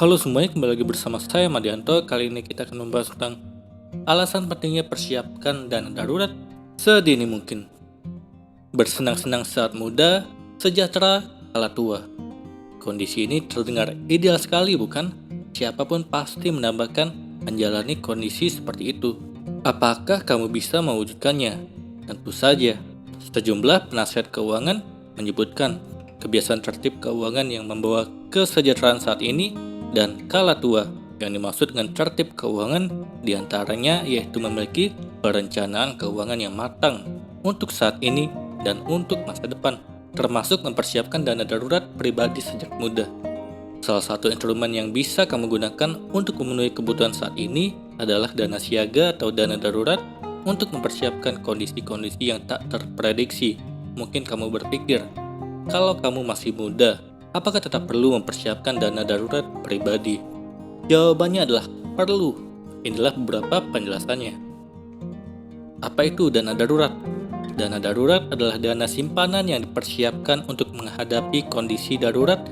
Halo semuanya, kembali lagi bersama saya Madianto. Kali ini kita akan membahas tentang alasan pentingnya persiapkan dana darurat sedini mungkin. Bersenang-senang saat muda, sejahtera kala tua. Kondisi ini terdengar ideal sekali, bukan? Siapapun pasti menambahkan menjalani kondisi seperti itu. Apakah kamu bisa mewujudkannya? Tentu saja. Sejumlah penasihat keuangan menyebutkan kebiasaan tertib keuangan yang membawa kesejahteraan saat ini dan kala tua. Yang dimaksud dengan tertib keuangan diantaranya yaitu memiliki perencanaan keuangan yang matang untuk saat ini dan untuk masa depan, termasuk mempersiapkan dana darurat pribadi sejak muda. Salah satu instrumen yang bisa kamu gunakan untuk memenuhi kebutuhan saat ini adalah dana siaga atau dana darurat untuk mempersiapkan kondisi-kondisi yang tak terprediksi. Mungkin kamu berpikir, kalau kamu masih muda, apakah tetap perlu mempersiapkan dana darurat pribadi? Jawabannya adalah perlu. Inilah beberapa penjelasannya. Apa itu dana darurat? Dana darurat adalah dana simpanan yang dipersiapkan untuk menghadapi kondisi darurat.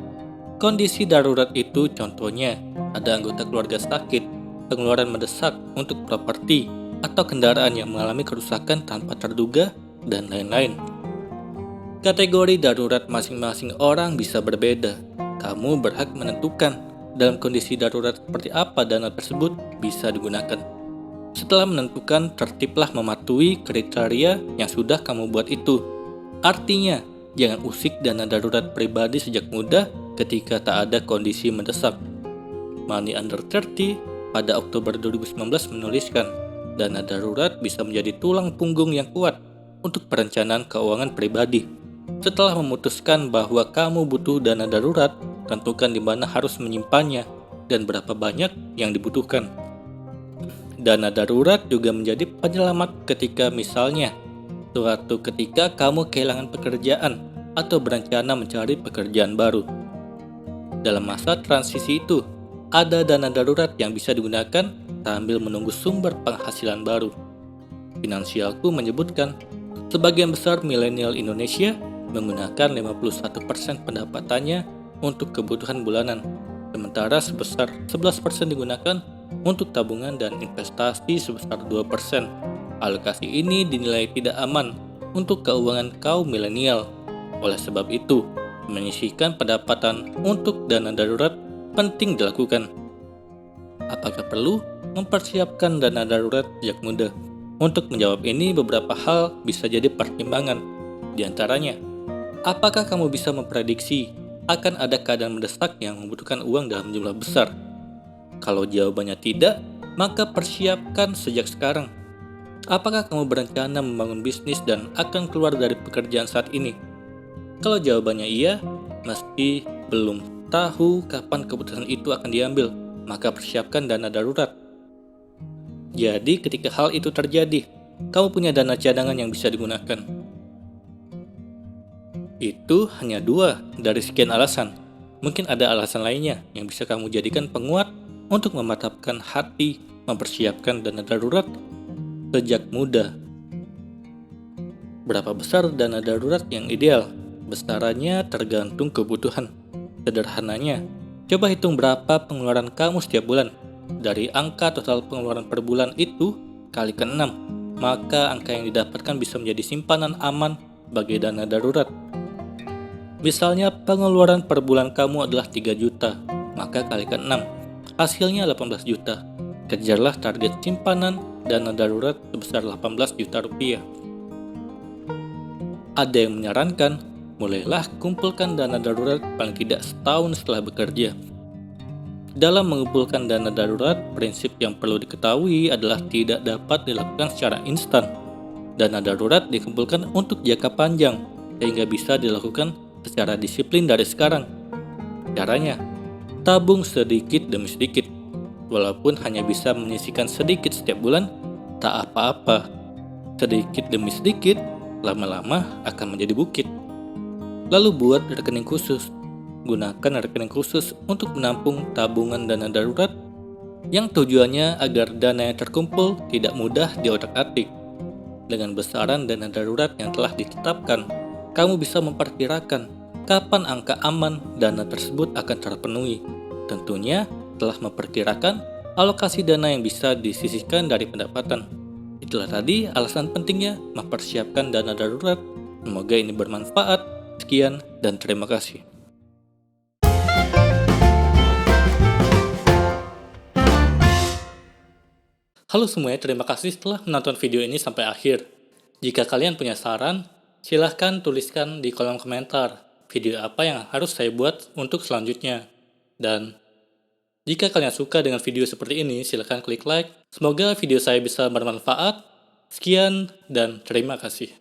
Kondisi darurat itu contohnya ada anggota keluarga sakit, pengeluaran mendesak untuk properti, atau kendaraan yang mengalami kerusakan tanpa terduga, dan lain-lain. Kategori darurat masing-masing orang bisa berbeda. Kamu berhak menentukan dalam kondisi darurat seperti apa dana tersebut bisa digunakan. Setelah menentukan, tertiblah mematuhi kriteria yang sudah kamu buat itu. Artinya, jangan usik dana darurat pribadi sejak muda ketika tak ada kondisi mendesak. Money Under 30 pada Oktober 2019 menuliskan, dana darurat bisa menjadi tulang punggung yang kuat untuk perencanaan keuangan pribadi. Setelah memutuskan bahwa kamu butuh dana darurat, tentukan di mana harus menyimpannya dan berapa banyak yang dibutuhkan. Dana darurat juga menjadi penyelamat ketika misalnya suatu ketika kamu kehilangan pekerjaan atau berencana mencari pekerjaan baru. Dalam masa transisi itu, ada dana darurat yang bisa digunakan sambil menunggu sumber penghasilan baru. Finansialku menyebutkan, sebagian besar milenial Indonesia menggunakan 51% pendapatannya untuk kebutuhan bulanan, sementara sebesar 11% digunakan untuk tabungan dan investasi sebesar 2%. Alokasi ini dinilai tidak aman untuk keuangan kaum milenial. Oleh sebab itu, menyisihkan pendapatan untuk dana darurat penting dilakukan. Apakah perlu mempersiapkan dana darurat sejak muda? Untuk menjawab ini, beberapa hal bisa jadi pertimbangan. Di antaranya, apakah kamu bisa memprediksi akan ada keadaan mendesak yang membutuhkan uang dalam jumlah besar? Kalau jawabannya tidak, maka persiapkan sejak sekarang. Apakah kamu berencana membangun bisnis dan akan keluar dari pekerjaan saat ini? Kalau jawabannya iya, meski belum tahu kapan keputusan itu akan diambil, maka persiapkan dana darurat. Jadi ketika hal itu terjadi, kamu punya dana cadangan yang bisa digunakan. Itu hanya 2 dari sekian alasan. Mungkin ada alasan lainnya yang bisa kamu jadikan penguat untuk memantapkan hati mempersiapkan dana darurat sejak muda. Berapa besar dana darurat yang ideal? Besarannya tergantung kebutuhan. Sederhananya, coba hitung berapa pengeluaran kamu setiap bulan. Dari angka total pengeluaran per bulan itu kali ke-6, maka angka yang didapatkan bisa menjadi simpanan aman bagi dana darurat. Misalnya pengeluaran per bulan kamu adalah 3 juta, maka kali ke-6, hasilnya 18 juta. Kejarlah target simpanan dana darurat sebesar 18 juta rupiah. Ada yang menyarankan, mulailah kumpulkan dana darurat paling tidak setahun setelah bekerja. Dalam mengumpulkan dana darurat, prinsip yang perlu diketahui adalah tidak dapat dilakukan secara instan. Dana darurat dikumpulkan untuk jangka panjang, sehingga bisa dilakukan secara disiplin dari sekarang. Caranya, tabung sedikit demi sedikit. Walaupun hanya bisa menyisihkan sedikit setiap bulan, tak apa-apa. Sedikit demi sedikit, lama-lama akan menjadi bukit. Lalu buat rekening khusus. Gunakan rekening khusus untuk menampung tabungan dana darurat yang tujuannya agar dana yang terkumpul tidak mudah diotak-atik. Dengan besaran dana darurat yang telah ditetapkan, kamu bisa memperkirakan kapan angka aman dana tersebut akan terpenuhi. Tentunya telah memperkirakan alokasi dana yang bisa disisihkan dari pendapatan. Itulah tadi alasan pentingnya mempersiapkan dana darurat. Semoga ini bermanfaat. Sekian dan terima kasih. Halo semuanya, terima kasih telah menonton video ini sampai akhir. Jika kalian punya saran, silahkan tuliskan di kolom komentar video apa yang harus saya buat untuk selanjutnya. Dan jika kalian suka dengan video seperti ini, silahkan klik like. Semoga video saya bisa bermanfaat. Sekian dan terima kasih.